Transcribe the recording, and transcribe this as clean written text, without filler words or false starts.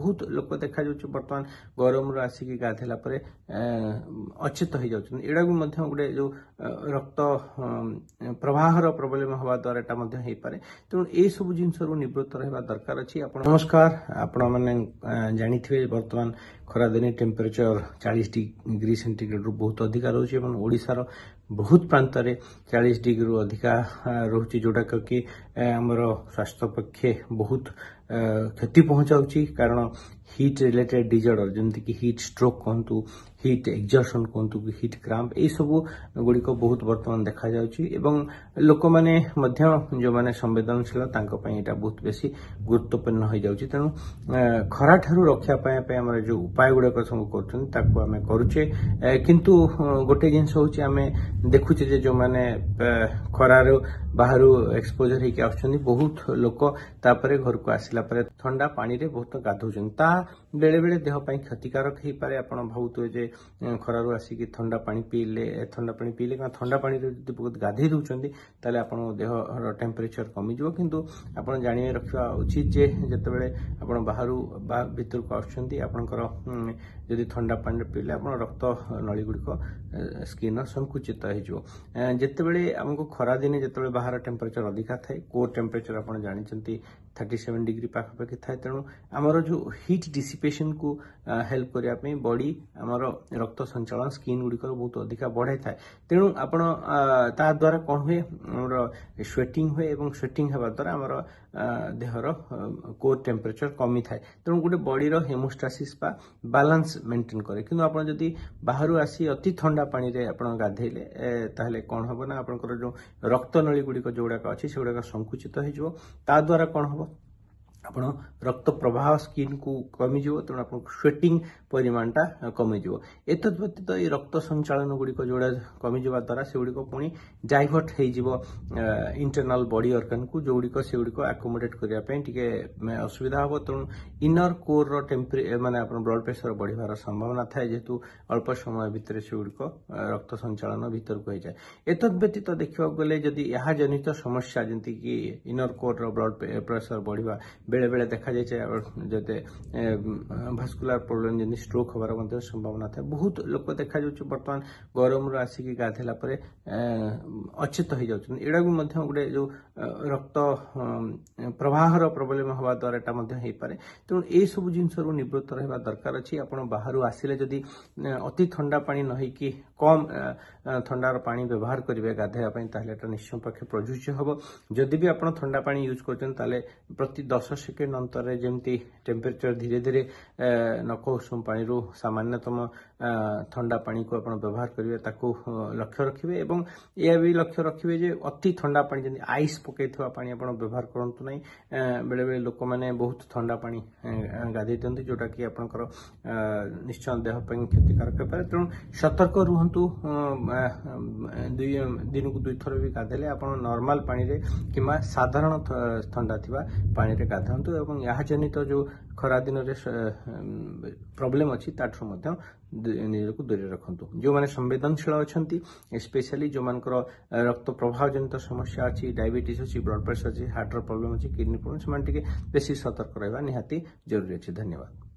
बहुत लोक देखा बर्तमान गरम आसिक गाधेला अचेत हो जाऊँ एड़ा भी गोटे जो रक्त प्रवाहर प्रोब्लेम हवा द्वारा एटा पारे तेणु ये सब जिन निवृत्त रहा दरकार अच्छी। नमस्कार, आपण मैंने जानी बर्तमान खरा दिन टेम्परेचर 40 डिग्री सेंटीग्रेड रु बहुत अधिका रोचे ओडिशार बहुत प्रांत 40 डिग्री रु अधिका रोचे जोटा कि आमर स्वास्थ्य पक्षे बहुत क्षति पहुंचाऊँ कारण हीट रिलेटेड डिजॉर्डर जमती कि हीट स्ट्रोक कहतु हीट एक्सर्शन कहतु कि हीट क्रैम्प ये सब गुड़िक बहुत बर्तमान देखा जाउछि लोक मैंने जो मैंने संवेदनशील यहाँ बहुत बेसी गुरुत्वपूर्ण हो जाउछि। तेणु खरा ठारू रक्षा पाए आम जो उपाय गुड़ाक सब करुचे किंतु गोटे जिनस हूँ आम देखुचे जो मैंने खरार बाहर एक्सपोजर होकर आसुच्चंदी बहुत लोक तापर घर को आसला ठंडा पानी रे बहुत गाधौछन ता बेले बेले देह ପାଇଁ क्षतिकारक हो पारे। आपण भावुवे जे खरारु आसिक ठंडा पानी पीले ठंडा पानी रे जदि बहुत गाधे दउछंदी ताले आपण देह टेम्परेचर कमी जिवो किंतु आपण जानि रखिवा उचित जे जतबेले आपण बाहरु भीतर को आछंदी आपणकर जदि ठंडा पानी पीले आपण रक्त नली गुड़िक स्किन संकुचित हो जिवो। जतबेले हमको खरा दिन जतबेले बाहर टेम्परेचर अधिका थाए कोर टेम्परेचर आपण जानिचंती 37 डिग्री पाखापाखि थाए तेणु आमर जो हीट डिसिपेशन को हेल्प करने बॉडी आमर रक्त संचालन स्किन गुड़िक बहुत अधिका बढ़ाई थाए तेणु आपण ता द्वारा कौन हुए आमर स्वेटिंग हुए और स्वेटिंग होगा द्वारा आमर देहर कोर टेम्परेचर कमी थाए तेणु गोटे बॉडीर हेमोस्टासिस बा बैलेंस मेंटेन करे किंतु आपण जदि बाहर आसी अति ठंडा पानी रे आपण गाधेले ताहले कौन हम ना आपनकर जो रक्त नली गुड़िक जोड़ाक अच्छी से गुड़ाक संकुचित हो ता द्वारा कौन हम आपण रक्त प्रवाह स्किन को कमी जीव तेणु आप स्वेटिंग परिमाणटा कमी जीव। एत व्यतीत ये रक्त संचालन गुड़िक जोड़ा कमी जावा द्वारा से गुड़िक पुणी डाइवर्ट हो इंटरनल बॉडी ऑर्गन को जो गुड़िक से गुड़िक आकोमोडेट करने असुविधा हम तेणु इनर कोर टेम्परे माने ब्लड प्रेशर बढ़िवार संभावना थाए जेहेतु अल्प समय भितर से गुड़िक रक्त संचालन भीतर को हो जाए। एत व्यतीत देखा गले जदि यह जनित समस्या जमती कि इनर कोर ब्लड प्रेशर बढ़िवा बेले बेले देखा जाए जते भास्कुलर प्रोब्लेम जमी स्ट्रोक हमार संभावना था बहुत लोक देखा बर्तमान गरम आसिक गाधेला अचेत हो जाऊँ एड़ा भी गोटे जो रक्त प्रवाहर प्रोब्लेम हवा द्वारा एटा पारे तेणु ये सब जिन निवृत्त रहा दरकार अच्छी। आपण बाहर आसिले जदि अति ठंडा पानी नहींकि कम ठंडार पानी व्यवहार करेंगे गाधेवाई निश्चय पक्षे प्रযোज्य हम जदि भी आप ठंडा पानी यूज कर प्रति 10 सेकेंड अंतर जमती टेम्परेचर धीरे धीरे नक उषुम पानी सामान्यतम ठंडा पानी को आप व्यवहार करेंगे लक्ष्य रखिए और यह भी लक्ष्य रखिए जे अति ठंडा पानी जमी आइस पकई पानी आप व्यवहार करूँ ना बेले बेले लोक मैंने बहुत ठंडा पानी गाधे दिखती जोटा कि आपंकर निश्चय देह क्षतिकारक हो पाए तेणु सतर्क रुहतु दिन को 2 थर भी गाधेले आप नॉर्मल पानी रे किंबा साधारण ठंडा थिबा पानी रे गाधंतु और यह जनित जो खरा दिन प्रॉब्लम अच्छी ताठू निज को दूर रखु जो मैंने संवेदनशील अच्छा स्पेशली जो मानकर रक्त प्रवाह जनित समस्या अच्छी डायबिटीज अच्छी ब्लड प्रेशर अच्छी हार्टर प्रॉब्लम अच्छी किडनी प्रॉब्लम से बेसी सतर्क रहा निहाती जरूरी अच्छी। धन्यवाद।